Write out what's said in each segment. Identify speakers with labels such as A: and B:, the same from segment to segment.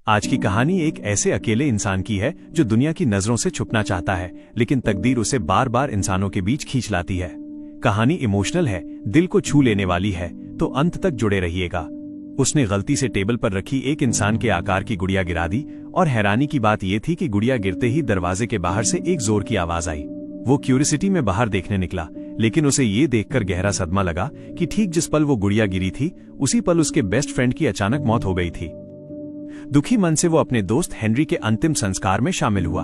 A: आज की कहानी एक ऐसे अकेले इंसान की है जो दुनिया की नजरों से छुपना चाहता है, लेकिन तकदीर उसे बार बार इंसानों के बीच खींच लाती है। कहानी इमोशनल है, दिल को छू लेने वाली है, तो अंत तक जुड़े रहिएगा। उसने गलती से टेबल पर रखी एक इंसान के आकार की गुड़िया गिरा दी, और हैरानी की बात यह थी कि गुड़िया गिरते ही दरवाजे के बाहर से एक जोर की आवाज आई। वो क्यूरियोसिटी में बाहर देखने निकला, लेकिन उसे ये देखकर गहरा सदमा लगा कि ठीक जिस पल वो गुड़िया गिरी थी, उसी पल उसके बेस्ट फ्रेंड की अचानक मौत हो गई थी। दुखी मन से वो अपने दोस्त हेनरी के अंतिम संस्कार में शामिल हुआ,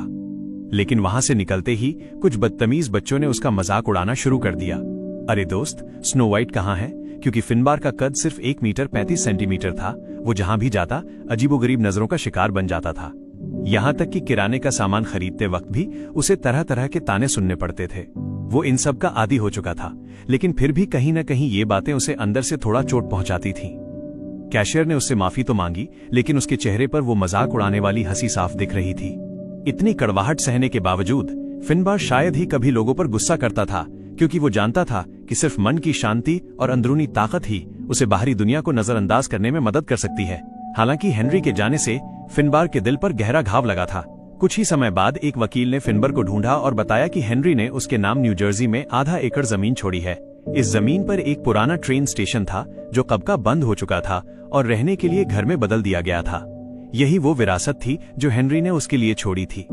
A: लेकिन वहां से निकलते ही कुछ बदतमीज बच्चों ने उसका मजाक उड़ाना शुरू कर दिया। अरे दोस्त, स्नो वाइट कहाँ है? क्योंकि फिनबार का कद सिर्फ 1 मीटर 35 सेंटीमीटर था। वो जहां भी जाता अजीबोगरीब नजरों का शिकार बन जाता था। यहां तक कि किराने का सामान खरीदते वक्त भी उसे तरह तरह के ताने सुनने पड़ते थे। वो इन सब का आदी हो चुका था, लेकिन फिर भी कहीं न कहीं ये बातें उसे अंदर से थोड़ा चोट पहुंचाती थीं। कैशियर ने उससे माफी तो मांगी, लेकिन उसके चेहरे पर वो मजाक उड़ाने वाली हंसी साफ दिख रही थी। इतनी कड़वाहट सहने के बावजूद फिनबार शायद ही कभी लोगों पर गुस्सा करता था, क्योंकि वो जानता था कि सिर्फ मन की शांति और अंदरूनी ताकत ही उसे बाहरी दुनिया को नजरअंदाज करने में मदद कर सकती है। हालांकि हेनरी के जाने से फिनबार के दिल पर गहरा घाव लगा था। कुछ ही समय बाद एक वकील ने फिनबार को ढूंढा और बताया कि हेनरी ने उसके नाम न्यू जर्सी में आधा एकड़ जमीन छोड़ी है। इस जमीन पर एक पुराना ट्रेन स्टेशन था जो कब का बंद हो चुका था और रहने के लिए घर में बदल दिया गया था। यही वो विरासत थी जो हेनरी ने उसके लिए छोड़ी थी।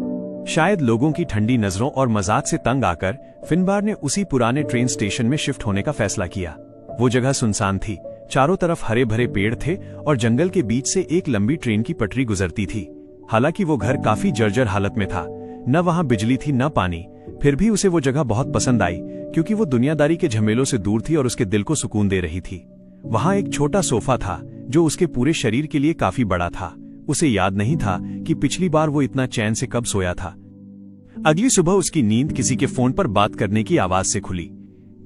A: शायद लोगों की ठंडी नजरों और मजाक से तंग आकर फिनबार ने उसी पुराने ट्रेन स्टेशन में शिफ्ट होने का फैसला किया। वो जगह सुनसान थी, चारों तरफ हरे भरे पेड़ थे और जंगल के बीच से एक लंबी ट्रेन की पटरी गुजरती थी। हालांकि वो घर काफी जर्जर हालत में था, न वहां बिजली थी न पानी। फिर भी उसे वो जगह बहुत पसंद आई, क्योंकि वो दुनियादारी के झमेलों से दूर थी और उसके दिल को सुकून दे रही थी। वहां एक छोटा सोफा था जो उसके पूरे शरीर के लिए काफी बड़ा था। उसे याद नहीं था कि पिछली बार वो इतना चैन से कब सोया था। अगली सुबह उसकी नींद किसी के फोन पर बात करने की आवाज से खुली।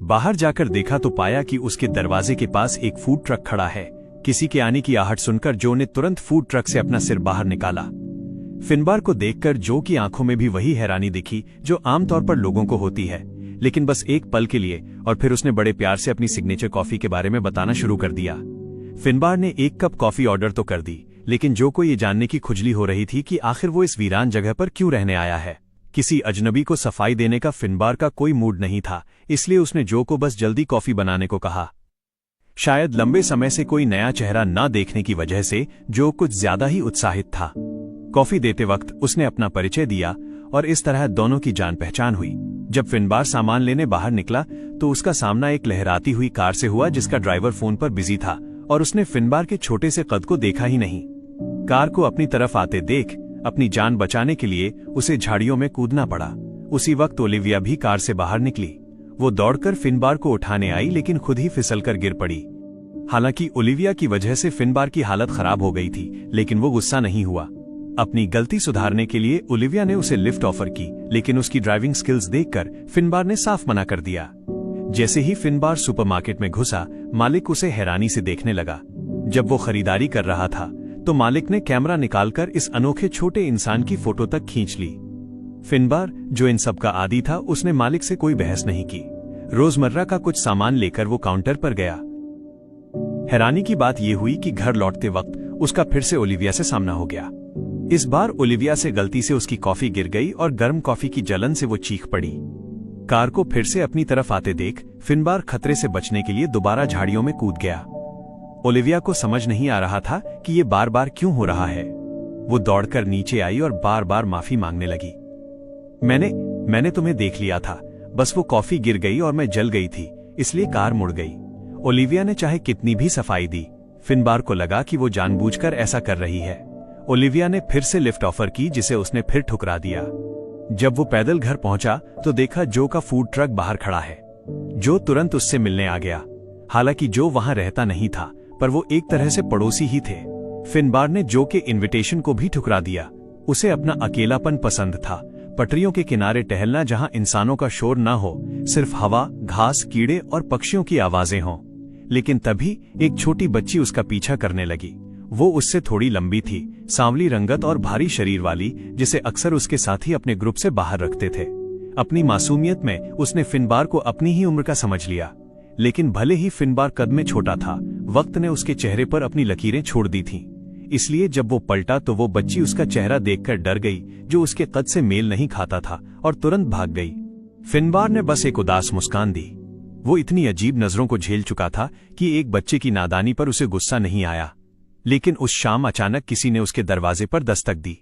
A: बाहर जाकर देखा तो पाया कि उसके दरवाजे के पास एक फूड ट्रक खड़ा है। किसी के आने की आहट सुनकर जो ने तुरंत फूड ट्रक से अपना सिर बाहर निकाला। फिनबार को देखकर जो की आंखों में भी वही हैरानी दिखी जो आमतौर पर लोगों को होती है, लेकिन बस एक पल के लिए। और फिर उसने बड़े प्यार से अपनी सिग्नेचर कॉफी के बारे में बताना शुरू कर दिया। फिनबार ने 1 कप कॉफी ऑर्डर तो कर दी, लेकिन जो को ये जानने की खुजली हो रही थी कि आखिर वो इस वीरान जगह पर क्यों रहने आया है। किसी अजनबी को सफाई देने का फिनबार का कोई मूड नहीं था, इसलिए उसने जो को बस जल्दी कॉफी बनाने को कहा। शायद लंबे समय से कोई नया चेहरा न देखने की वजह से जो कुछ ज्यादा ही उत्साहित था। कॉफी देते वक्त उसने अपना परिचय दिया और इस तरह दोनों की जान पहचान हुई। जब फिनबार सामान लेने बाहर निकला तो उसका सामना एक लहराती हुई कार से हुआ जिसका ड्राइवर फोन पर बिजी था, और उसने फिनबार के छोटे से कद को देखा ही नहीं। कार को अपनी तरफ आते देख अपनी जान बचाने के लिए उसे झाड़ियों में कूदना पड़ा। उसी वक्त ओलिविया भी कार से बाहर निकली। वो दौड़कर फिनबार को उठाने आई, लेकिन खुद ही फिसलकर गिर पड़ी। हालांकि ओलिविया की वजह से फिनबार की हालत खराब हो गई थी, लेकिन वो गुस्सा नहीं हुआ। अपनी गलती सुधारने के लिए ओलिविया ने उसे लिफ्ट ऑफर की, लेकिन उसकी ड्राइविंग स्किल्स देखकर फिनबार ने साफ मना कर दिया। जैसे ही फिनबार सुपरमार्केट में घुसा, मालिक उसे हैरानी से देखने लगा। जब वो खरीदारी कर रहा था तो मालिक ने कैमरा निकालकर इस अनोखे छोटे इंसान की फोटो तक खींच ली। फिनबार, जो इन सब का आदी था, उसने मालिक से कोई बहस नहीं की। रोजमर्रा का कुछ सामान लेकर वो काउंटर पर गया। हैरानी की बात यह हुई कि घर लौटते वक्त उसका फिर से ओलिविया से सामना हो गया। इस बार ओलिविया से गलती से उसकी कॉफी गिर गई और गर्म कॉफी की जलन से वो चीख पड़ी। कार को फिर से अपनी तरफ आते देख फिनबार खतरे से बचने के लिए दोबारा झाड़ियों में कूद गया। ओलिविया को समझ नहीं आ रहा था कि ये बार बार क्यों हो रहा है। वो दौड़कर नीचे आई और बार बार माफी मांगने लगी। मैंने तुम्हें देख लिया था, बस वो कॉफी गिर गई और मैं जल गई थी, इसलिए कार मुड़ गई। ओलिविया ने चाहे कितनी भी सफाई दी, फिनबार को लगा कि वो जानबूझकर ऐसा कर रही है। ओलिविया ने फिर से लिफ्ट ऑफर की, जिसे उसने फिर ठुकरा दिया। जब वो पैदल घर पहुंचा तो देखा जो का फूड ट्रक बाहर खड़ा है। जो तुरंत उससे मिलने आ गया। हालांकि जो वहां रहता नहीं था, पर वो एक तरह से पड़ोसी ही थे। फिनबार ने जो के इनविटेशन को भी ठुकरा दिया। उसे अपना अकेलापन पसंद था, पटरियों के किनारे टहलना जहां इंसानों का शोर ना हो, सिर्फ हवा, घास, कीड़े और पक्षियों की आवाजें हों। लेकिन तभी एक छोटी बच्ची उसका पीछा करने लगी। वो उससे थोड़ी लंबी थी, सांवली रंगत और भारी शरीर वाली, जिसे अक्सर उसके साथी अपने ग्रुप से बाहर रखते थे। अपनी मासूमियत में उसने फिनबार को अपनी ही उम्र का समझ लिया। लेकिन भले ही फिनबार कद में छोटा था, वक्त ने उसके चेहरे पर अपनी लकीरें छोड़ दी थीं। इसलिए जब वो पलटा तो वो बच्ची उसका चेहरा देखकर डर गई, जो उसके कद से मेल नहीं खाता था, और तुरंत भाग गई। फिनबार ने बस एक उदास मुस्कान दी। वो इतनी अजीब नजरों को झेल चुका था कि एक बच्चे की नादानी पर उसे गुस्सा नहीं आया। लेकिन उस शाम अचानक किसी ने उसके दरवाजे पर दस्तक दी।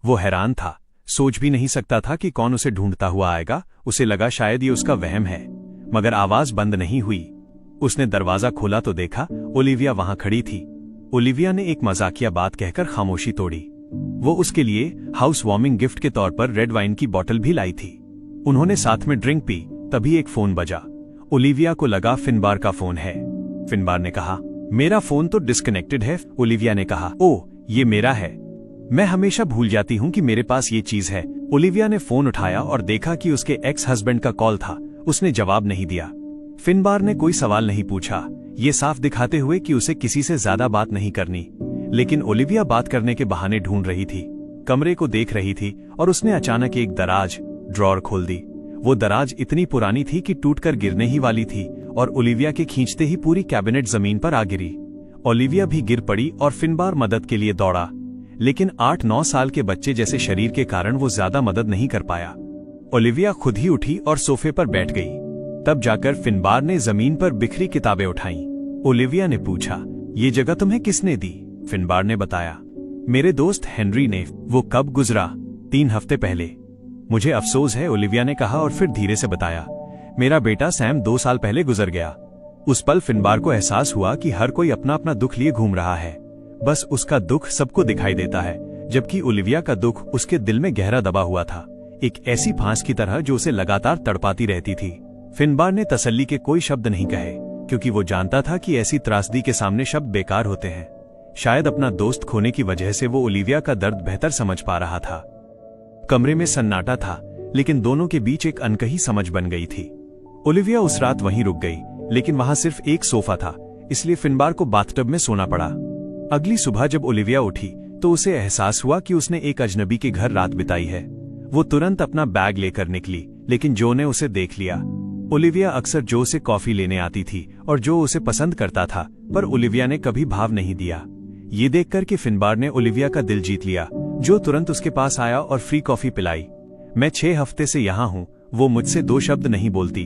A: वो हैरान था, सोच भी नहीं सकता था कि कौन उसे ढूंढता हुआ आएगा। उसे लगा शायद ये उसका वहम है, मगर आवाज बंद नहीं हुई। उसने दरवाजा खोला तो देखा ओलिविया वहां खड़ी थी। ओलिविया ने एक मजाकिया बात कहकर खामोशी तोड़ी। वो उसके लिए हाउस वार्मिंग गिफ्ट के तौर पर रेड वाइन की बोतल भी लाई थी। उन्होंने साथ में ड्रिंक पी, तभी एक फोन बजा। ओलिविया को लगा फिनबार का फोन है। फिनबार ने कहा, मेरा फोन तो डिस्कनेक्टेड है। ओलिविया ने कहा, ओह, ये मेरा है। मैं हमेशा भूल जाती हूँ कि मेरे पास ये चीज है। ओलिविया ने फोन उठाया और देखा कि उसके एक्स हस्बैंड का कॉल था। उसने जवाब नहीं दिया। फिनबार ने कोई सवाल नहीं पूछा, ये साफ दिखाते हुए कि उसे किसी से ज्यादा बात नहीं करनी। लेकिन ओलिविया बात करने के बहाने ढूंढ रही थी, कमरे को देख रही थी, और उसने अचानक एक दराज ड्रॉर खोल दी। वो दराज इतनी पुरानी थी कि टूटकर गिरने ही वाली थी, और ओलिविया के खींचते ही पूरी कैबिनेट जमीन पर आ गिरी। ओलिविया भी गिर पड़ी और फिनबार मदद के लिए दौड़ा, लेकिन 8-9 साल के बच्चे जैसे शरीर के कारण वो ज्यादा मदद नहीं कर पाया। ओलिविया खुद ही उठी और सोफे पर बैठ गई। तब जाकर फिनबार ने जमीन पर बिखरी किताबें उठाईं। ओलिविया ने पूछा, ये जगह तुम्हें किसने दी? फिनबार ने बताया, मेरे दोस्त हेनरी ने। वो कब गुजरा? 3 हफ्ते पहले। मुझे अफसोस है, ओलिविया ने कहा और फिर धीरे से बताया, मेरा बेटा सैम 2 साल पहले गुजर गया। उस पल फिनबार को एहसास हुआ कि हर कोई अपना अपना दुख लिए घूम रहा है। बस उसका दुख सबको दिखाई देता है, जबकि ओलिविया का दुख उसके दिल में गहरा दबा हुआ था, एक ऐसी फांस की तरह जो उसे लगातार तड़पाती रहती थी। फिनबार ने तसल्ली के कोई शब्द नहीं कहे, क्योंकि वो जानता था कि ऐसी त्रासदी के सामने शब्द बेकार होते हैं। शायद अपना दोस्त खोने की वजह से वो ओलिविया का दर्द बेहतर समझ पा रहा था। कमरे में सन्नाटा था, लेकिन दोनों के बीच एक अनकही समझ बन गई थी। ओलिविया उस रात वहीं रुक गई, लेकिन वहां सिर्फ एक सोफा था, इसलिए फिनबार को बाथटब में सोना पड़ा। अगली सुबह जब ओलिविया उठी तो उसे एहसास हुआ कि उसने एक अजनबी के घर रात बिताई है। वो तुरंत अपना बैग लेकर निकली, लेकिन जो ने उसे देख लिया। ओलिविया अक्सर जो से कॉफी लेने आती थी और जो उसे पसंद करता था, पर ओलिविया ने कभी भाव नहीं दिया। ये देखकर कि फिनबार ने ओलिविया का दिल जीत लिया, जो तुरंत उसके पास आया और फ्री कॉफी पिलाई। मैं 6 हफ्ते से यहाँ हूँ, वो मुझसे 2 शब्द नहीं बोलती।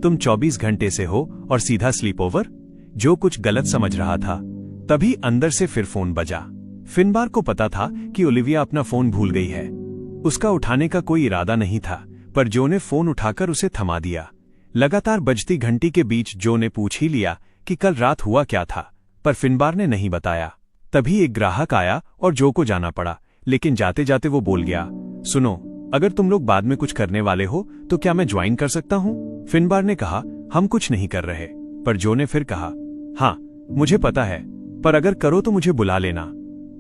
A: तुम 24 घंटे से हो और सीधा स्लीप ओवर? जो कुछ गलत समझ रहा था। तभी अंदर से फिर फोन बजा। फिनबार को पता था कि ओलिविया अपना फोन भूल गई है। उसका उठाने का कोई इरादा नहीं था, पर जो ने फोन उठाकर उसे थमा दिया। लगातार बजती घंटी के बीच जो ने पूछ ही लिया कि कल रात हुआ क्या था, पर फिनबार ने नहीं बताया। तभी एक ग्राहक आया और जो को जाना पड़ा, लेकिन जाते जाते वो बोल गया, सुनो, अगर तुम लोग बाद में कुछ करने वाले हो तो क्या मैं ज्वाइन कर सकता हूँ? फिनबार ने कहा, हम कुछ नहीं कर रहे, पर जो ने फिर कहा, हाँ मुझे पता है, पर अगर करो तो मुझे बुला लेना।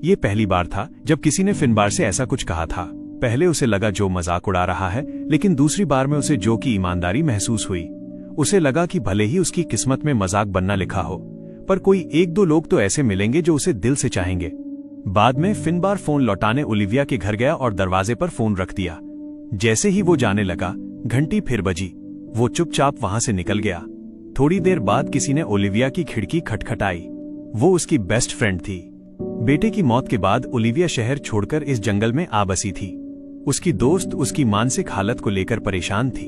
A: ये पहली बार था जब किसी ने फिनबार से ऐसा कुछ कहा था। पहले उसे लगा जो मजाक उड़ा रहा है, लेकिन दूसरी बार में उसे जो की ईमानदारी महसूस हुई। उसे लगा कि भले ही उसकी किस्मत में मजाक बनना लिखा हो, पर कोई 1-2 लोग तो ऐसे मिलेंगे जो उसे दिल से चाहेंगे। बाद में फिनबार फोन लौटाने ओलिविया के घर गया और दरवाजे पर फोन रख दिया। जैसे ही वो जाने लगा, घंटी फिर बजी। वो चुपचाप वहां से निकल गया। थोड़ी देर बाद किसी ने ओलिविया की खिड़की खटखटाई। वो उसकी बेस्ट फ्रेंड थी। बेटे की मौत के बाद ओलिविया शहर छोड़कर इस जंगल में आ बसी थी। उसकी दोस्त उसकी मानसिक हालत को लेकर परेशान थी,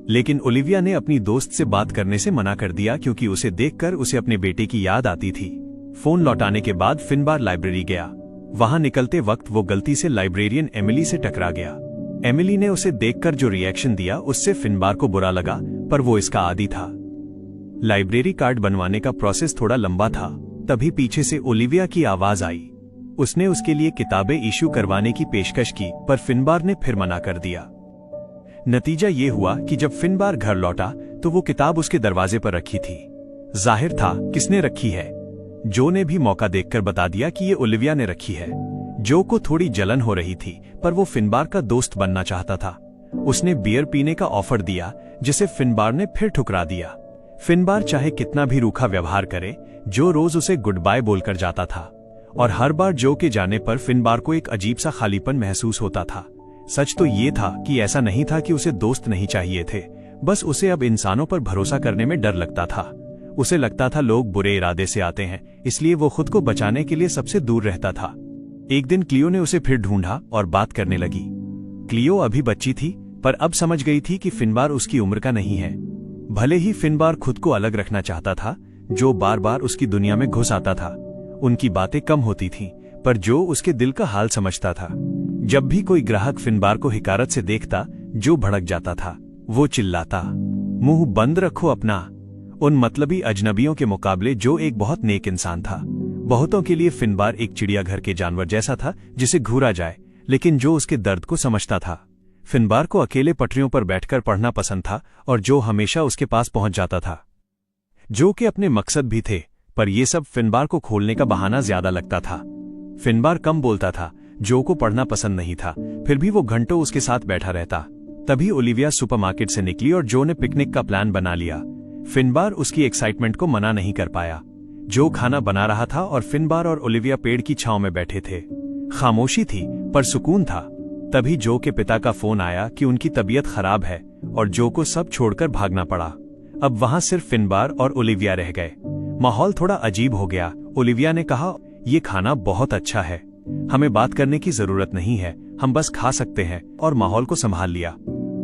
A: लेकिन ओलिविया ने अपनी दोस्त से बात करने से मना कर दिया, क्योंकि उसे देखकर उसे अपने बेटे की याद आती थी। फोन लौटाने के बाद फिनबार लाइब्रेरी गया। वहां निकलते वक्त वो गलती से लाइब्रेरियन एमिली से टकरा गया। एमिली ने उसे देखकर जो रिएक्शन दिया, उससे फिनबार को बुरा लगा, पर वो इसका आदी था। लाइब्रेरी कार्ड बनवाने का प्रोसेस थोड़ा लंबा था। तभी पीछे से ओलिविया की आवाज आई। उसने उसके लिए किताबें इश्यू करवाने की पेशकश की, पर फिनबार ने फिर मना कर दिया। नतीजा ये हुआ कि जब फिनबार घर लौटा तो वो किताब उसके दरवाजे पर रखी थी। जाहिर था किसने रखी है। जो ने भी मौका देखकर बता दिया कि ये ओलिविया ने रखी है। जो को थोड़ी जलन हो रही थी, पर वो फिनबार का दोस्त बनना चाहता था। उसने बियर पीने का ऑफर दिया, जिसे फिनबार ने फिर ठुकरा दिया। फिनबार चाहे कितना भी रूखा व्यवहार करे, जो रोज उसे गुड बाय बोलकर जाता था, और हर बार जो के जाने पर फिनबार को एक अजीब सा खालीपन महसूस होता था। सच तो ये था कि ऐसा नहीं था कि उसे दोस्त नहीं चाहिए थे, बस उसे अब इंसानों पर भरोसा करने में डर लगता था। उसे लगता था लोग बुरे इरादे से आते हैं, इसलिए वो खुद को बचाने के लिए सबसे दूर रहता था। एक दिन क्लियो ने उसे फिर ढूंढा और बात करने लगी। क्लियो अभी बच्ची थी, पर अब समझ गई थी कि फिनबार उसकी उम्र का नहीं है। भले ही फिनबार खुद को अलग रखना चाहता था, जो बार बार उसकी दुनिया में घुस आता था। उनकी बातें कम होती थीं, पर जो उसके दिल का हाल समझता था। जब भी कोई ग्राहक फिनबार को हिकारत से देखता, जो भड़क जाता था। वो चिल्लाता, मुंह बंद रखो अपना। उन मतलबी अजनबियों के मुकाबले जो एक बहुत नेक इंसान था। बहुतों के लिए फिनबार एक चिड़ियाघर के जानवर जैसा था जिसे घूरा जाए, लेकिन जो उसके दर्द को समझता था। फिनबार को अकेले पटरियों पर बैठकर पढ़ना पसंद था और जो हमेशा उसके पास पहुंच जाता था। जो के अपने मकसद भी थे, पर यह सब फिनबार को खोलने का बहाना ज्यादा लगता था। फिनबार कम बोलता था, जो को पढ़ना पसंद नहीं था, फिर भी वो घंटों उसके साथ बैठा रहता। तभी ओलिविया सुपरमार्केट से निकली और जो ने पिकनिक का प्लान बना लिया। फिनबार उसकी एक्साइटमेंट को मना नहीं कर पाया। जो खाना बना रहा था और फिनबार और ओलिविया पेड़ की छांव में बैठे थे। खामोशी थी, पर सुकून था। तभी जो के पिता का फोन आया कि उनकी तबीयत खराब है और जो को सब छोड़कर भागना पड़ा। अब वहां सिर्फ फिनबार और ओलिविया रह गए। माहौल थोड़ा अजीब हो गया। ओलिविया ने कहा, ये खाना बहुत अच्छा है, हमें बात करने की जरूरत नहीं है, हम बस खा सकते हैं, और माहौल को संभाल लिया।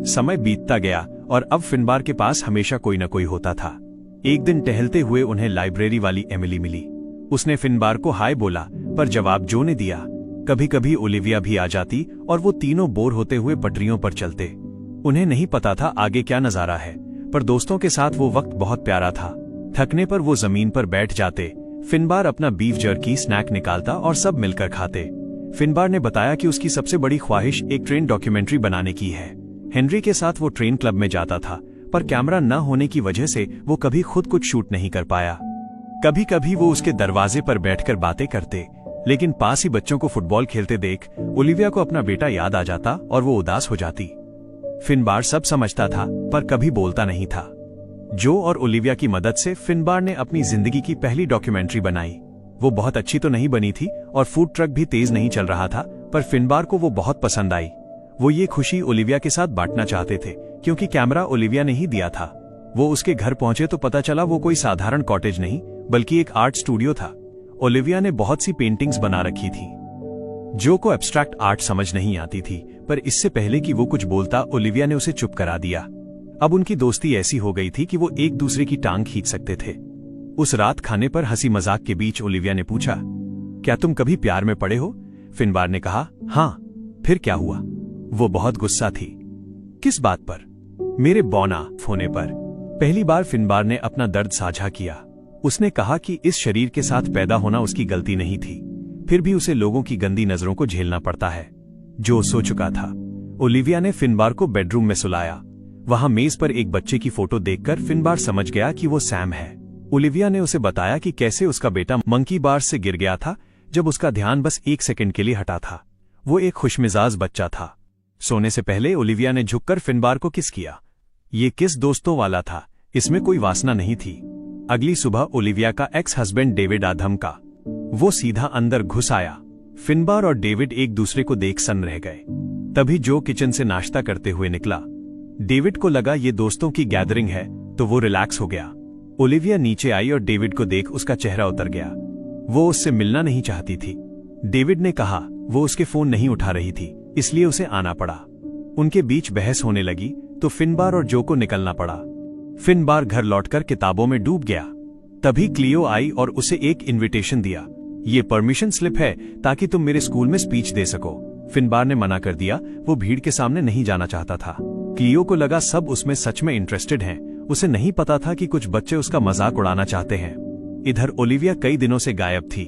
A: समय बीतता गया और अब फिनबार के पास हमेशा कोई न कोई होता था। एक दिन टहलते हुए उन्हें लाइब्रेरी वाली एमिली मिली। उसने फिनबार को हाय बोला, पर जवाब जो ने दिया। कभी कभी ओलिविया भी आ जाती और वो तीनों बोर होते हुए पटरियों पर चलते। उन्हें नहीं पता था आगे क्या नजारा है, पर दोस्तों के साथ वो वक्त बहुत प्यारा था। थकने पर वो जमीन पर बैठ जाते। फिनबार अपना बीफ जर्की स्नैक निकालता और सब मिलकर खाते। फिनबार ने बताया कि उसकी सबसे बड़ी ख्वाहिश एक ट्रेन डॉक्यूमेंट्री बनाने की है। हेनरी के साथ वो ट्रेन क्लब में जाता था, पर कैमरा न होने की वजह से वो कभी खुद कुछ शूट नहीं कर पाया। कभी कभी वो उसके दरवाजे पर बैठकर बातें करते, लेकिन पास ही बच्चों को फुटबॉल खेलते देख ओलिविया को अपना बेटा याद आ जाता और वो उदास हो जाती। फिनबार सब समझता था, पर कभी बोलता नहीं था। जो और ओलिविया की मदद से फिनबार ने अपनी जिंदगी की पहली डॉक्यूमेंट्री बनाई। वो बहुत अच्छी तो नहीं बनी थी और फूड ट्रक भी तेज नहीं चल रहा था, पर फिनबार को वो बहुत पसंद आई। वो ये खुशी ओलिविया के साथ बांटना चाहते थे, क्योंकि कैमरा ओलिविया ने ही दिया था। वो उसके घर पहुंचे तो पता चला वो कोई साधारण कॉटेज नहीं, बल्कि एक आर्ट स्टूडियो था। ओलिविया ने बहुत सी पेंटिंग्स बना रखी थी। जो को एब्स्ट्रैक्ट आर्ट समझ नहीं आती थी, पर इससे पहले कि वो कुछ बोलता, ओलिविया ने उसे चुप करा दिया। अब उनकी दोस्ती ऐसी हो गई थी कि वो एक दूसरे की टांग खींच सकते थे। उस रात खाने पर हंसी मजाक के बीच ओलिविया ने पूछा, क्या तुम कभी प्यार में पड़े हो? फिनबार ने कहा, हाँ। फिर क्या हुआ? वो बहुत गुस्सा थी। किस बात पर? मेरे बौना होने पर। पहली बार फिनबार ने अपना दर्द साझा किया। उसने कहा कि इस शरीर के साथ पैदा होना उसकी गलती नहीं थी, फिर भी उसे लोगों की गंदी नजरों को झेलना पड़ता है। जो सो चुका था। ओलिविया ने फिनबार को बेडरूम में सुलाया। वहां मेज पर एक बच्चे की फोटो देखकर फिनबार समझ गया कि वो सैम है। ओलिविया ने उसे बताया कि कैसे उसका बेटा मंकी बार से गिर गया था, जब उसका ध्यान बस 1 सेकंड के लिए हटा था। वो एक खुशमिजाज बच्चा था। सोने से पहले ओलिविया ने झुककर फिनबार को किस किया। ये किस दोस्तों वाला था, इसमें कोई वासना नहीं थी। अगली सुबह ओलिविया का एक्स हस्बैंड डेविड आ धमका। वो सीधा अंदर घुस आया। फिनबार और डेविड एक दूसरे को देख सन्न रह गए। तभी जो किचन से नाश्ता करते हुए निकला। डेविड को लगा ये दोस्तों की गैदरिंग है, तो वो रिलैक्स हो गया। ओलिविया नीचे आई और डेविड को देख उसका चेहरा उतर गया। वो उससे मिलना नहीं चाहती थी। डेविड ने कहा वो उसके फोन नहीं उठा रही थी, इसलिए उसे आना पड़ा। उनके बीच बहस होने लगी तो फिनबार और जो को निकलना पड़ा। फिनबार घर लौटकर किताबों में डूब गया। तभी क्लियो आई और उसे एक इनविटेशन दिया। ये परमिशन स्लिप है ताकि तुम मेरे स्कूल में स्पीच दे सको। फिनबार ने मना कर दिया, वो भीड़ के सामने नहीं जाना चाहता था। क्लियो को लगा सब उसमें सच में इंटरेस्टेड हैं। उसे नहीं पता था कि कुछ बच्चे उसका मजाक उड़ाना चाहते हैं। इधर ओलिविया कई दिनों से गायब थी।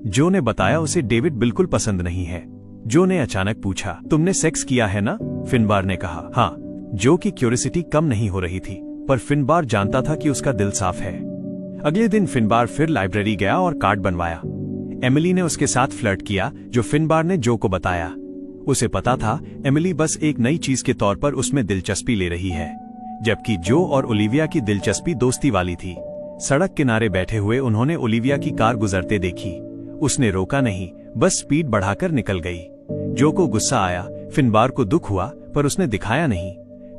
A: जो ने बताया उसे डेविड बिल्कुल पसंद नहीं है। जो ने अचानक पूछा, तुमने सेक्स किया है ना? फिनबार ने कहा, हाँ। जो की क्यूरियोसिटी कम नहीं हो रही थी, पर फिनबार जानता था कि उसका दिल साफ है। अगले दिन फिनबार फिर लाइब्रेरी गया और कार्ड बनवाया। एमिली ने उसके साथ फ्लर्ट किया, जो फिनबार ने जो को बताया। उसे पता था एमिली बस एक नई चीज के तौर पर उसमें दिलचस्पी ले रही है, जबकि जो और ओलिविया की दिलचस्पी दोस्ती वाली थी। सड़क किनारे बैठे हुए उन्होंने ओलिविया की कार गुजरते देखी। उसने रोका नहीं, बस स्पीड बढ़ाकर निकल गई। जो को गुस्सा आया, फिनबार को दुख हुआ, पर उसने दिखाया नहीं।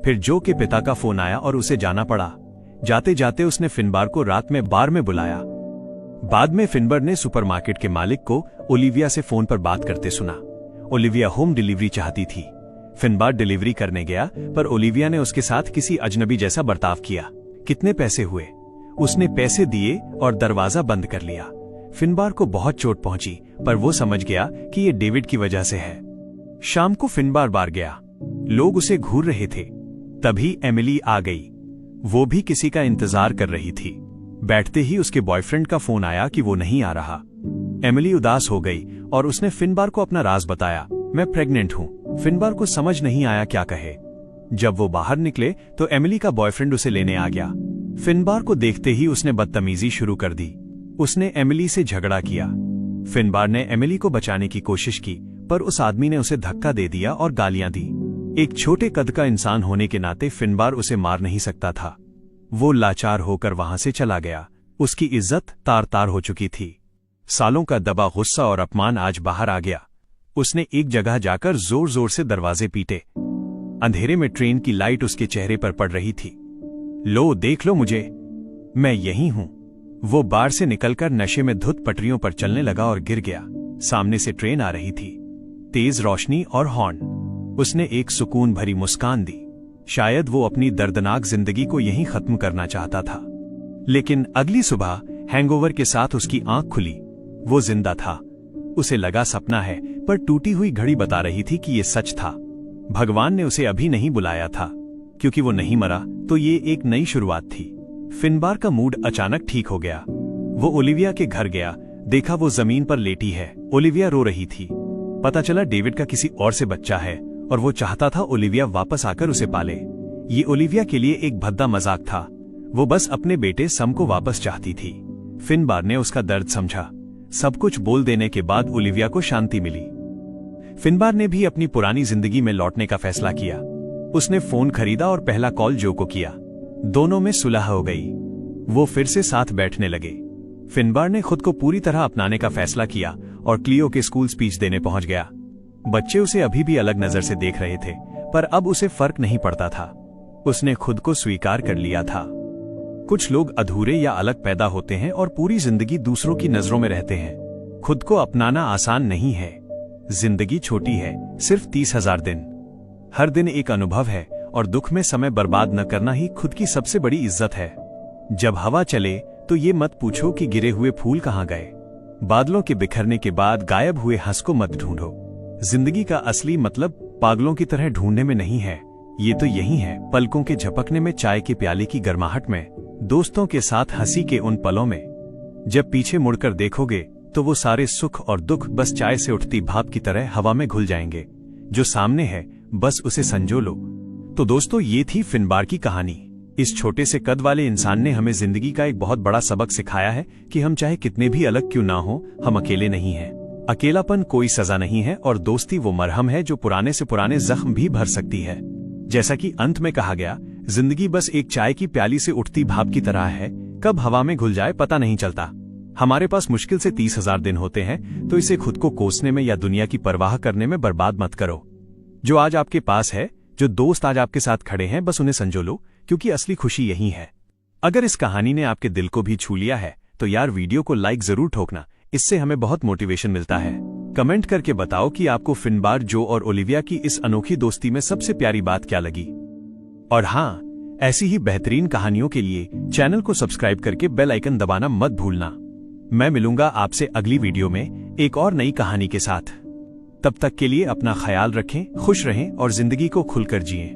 A: फिर जो के पिता का फोन आया और उसे जाना पड़ा। जाते जाते उसने फिनबार को रात में बार में बुलाया। बाद में फिनबर ने सुपरमार्केट के मालिक को ओलिविया से फोन पर बात करते सुना। ओलिविया होम डिलीवरी चाहती थी। फिनबार डिलीवरी करने गया, पर ओलिविया ने उसके साथ किसी अजनबी जैसा बर्ताव किया। कितने पैसे हुए? उसने पैसे दिए और दरवाजा बंद कर लिया। फिनबार को बहुत चोट पहुंची, पर वो समझ गया कि ये डेविड की वजह से है। शाम को फिनबार बार गया। लोग उसे घूर रहे थे। तभी एमिली आ गई। वो भी किसी का इंतजार कर रही थी। बैठते ही उसके बॉयफ्रेंड का फोन आया कि वो नहीं आ रहा। एमिली उदास हो गई और उसने फिनबार को अपना राज बताया, मैं प्रेग्नेंट हूं। फिनबार को समझ नहीं आया क्या कहे। जब वो बाहर निकले तो एमिली का बॉयफ्रेंड उसे लेने आ गया। फिनबार को देखते ही उसने बदतमीजी शुरू कर दी। उसने एमिली से झगड़ा किया। फिनबार ने एमिली को बचाने की कोशिश की, पर उस आदमी ने उसे धक्का दे दिया और गालियां दी। एक छोटे कद का इंसान होने के नाते फिनबार उसे मार नहीं सकता था। वो लाचार होकर वहां से चला गया। उसकी इज्जत तार तार हो चुकी थी। सालों का दबा गुस्सा और अपमान आज बाहर आ गया। उसने एक जगह जाकर जोर जोर से दरवाजे पीटे। अंधेरे में ट्रेन की लाइट उसके चेहरे पर पड़ रही थी। लो देख लो मुझे, मैं यही हूं। वो बार से निकलकर नशे में धुत पटरियों पर चलने लगा और गिर गया। सामने से ट्रेन आ रही थी, तेज रोशनी और हॉर्न। उसने एक सुकून भरी मुस्कान दी। शायद वो अपनी दर्दनाक जिंदगी को यहीं खत्म करना चाहता था। लेकिन अगली सुबह हैंगओवर के साथ उसकी आंख खुली। वो जिंदा था। उसे लगा सपना है, पर टूटी हुई घड़ी बता रही थी कि ये सच था। भगवान ने उसे अभी नहीं बुलाया था, क्योंकि वो नहीं मरा तो ये एक नई शुरुआत थी। फिनबार का मूड अचानक ठीक हो गया। वो ओलिविया के घर गया। देखा वो जमीन पर लेटी है। ओलिविया रो रही थी। पता चला डेविड का किसी और से बच्चा है और वो चाहता था ओलिविया वापस आकर उसे पाले। ये ओलिविया के लिए एक भद्दा मजाक था। वो बस अपने बेटे सम को वापस चाहती थी। फिनबार ने उसका दर्द समझा। सब कुछ बोल देने के बाद ओलिविया को शांति मिली। फिनबार ने भी अपनी पुरानी जिंदगी में लौटने का फैसला किया। उसने फोन खरीदा और पहला कॉल जो को किया। दोनों में सुलह हो गई। वो फिर से साथ बैठने लगे। फिनबार ने खुद को पूरी तरह अपनाने का फैसला किया और क्लियो के स्कूल स्पीच देने पहुंच गया। बच्चे उसे अभी भी अलग नजर से देख रहे थे, पर अब उसे फर्क नहीं पड़ता था। उसने खुद को स्वीकार कर लिया था। कुछ लोग अधूरे या अलग पैदा होते हैं और पूरी जिंदगी दूसरों की नजरों में रहते हैं। खुद को अपनाना आसान नहीं है। जिंदगी छोटी है, सिर्फ 30,000 दिन। हर दिन एक अनुभव है और दुख में समय बर्बाद न करना ही खुद की सबसे बड़ी इज्जत है। जब हवा चले तो ये मत पूछो कि गिरे हुए फूल कहाँ गए। बादलों के बिखरने के बाद गायब हुए हंस को मत ढूंढो। जिंदगी का असली मतलब पागलों की तरह ढूंढने में नहीं है। ये तो यही है, पलकों के झपकने में, चाय के प्याले की गर्माहट में, दोस्तों के साथ हंसी के उन पलों में। जब पीछे मुड़कर देखोगे तो वो सारे सुख और दुख बस चाय से उठती भाप की तरह हवा में घुल जाएंगे। जो सामने है बस उसे संजो लो। तो दोस्तों, ये थी फिनबार की कहानी। इस छोटे से कद वाले इंसान ने हमें जिंदगी का एक बहुत बड़ा सबक सिखाया है कि हम चाहे कितने भी अलग क्यों ना हो, हम अकेले नहीं हैं। अकेलापन कोई सजा नहीं है और दोस्ती वो मरहम है जो पुराने से पुराने जख्म भी भर सकती है। जैसा कि अंत में कहा गया, जिंदगी बस एक चाय की प्याली से उठती भाप की तरह है, कब हवा में घुल जाए पता नहीं चलता। हमारे पास मुश्किल से 30,000 दिन होते हैं, तो इसे खुद को कोसने में या दुनिया की परवाह करने में बर्बाद मत करो। जो आज आपके पास है, जो दोस्त आज आपके साथ खड़े हैं, बस उन्हें संजो लो, क्योंकि असली खुशी यही है। अगर इस कहानी ने आपके दिल को भी छू लिया है तो यार वीडियो को लाइक जरूर ठोकना। इससे हमें बहुत मोटिवेशन मिलता है। कमेंट करके बताओ कि आपको फिनबार, जो और ओलिविया की इस अनोखी दोस्ती में सबसे प्यारी बात क्या लगी। और हाँ, ऐसी ही बेहतरीन कहानियों के लिए चैनल को सब्सक्राइब करके बेल आइकन दबाना मत भूलना। मैं मिलूंगा आपसे अगली वीडियो में एक और नई कहानी के साथ। तब तक के लिए अपना ख्याल रखें, खुश रहें और जिंदगी को खुलकर जिएं।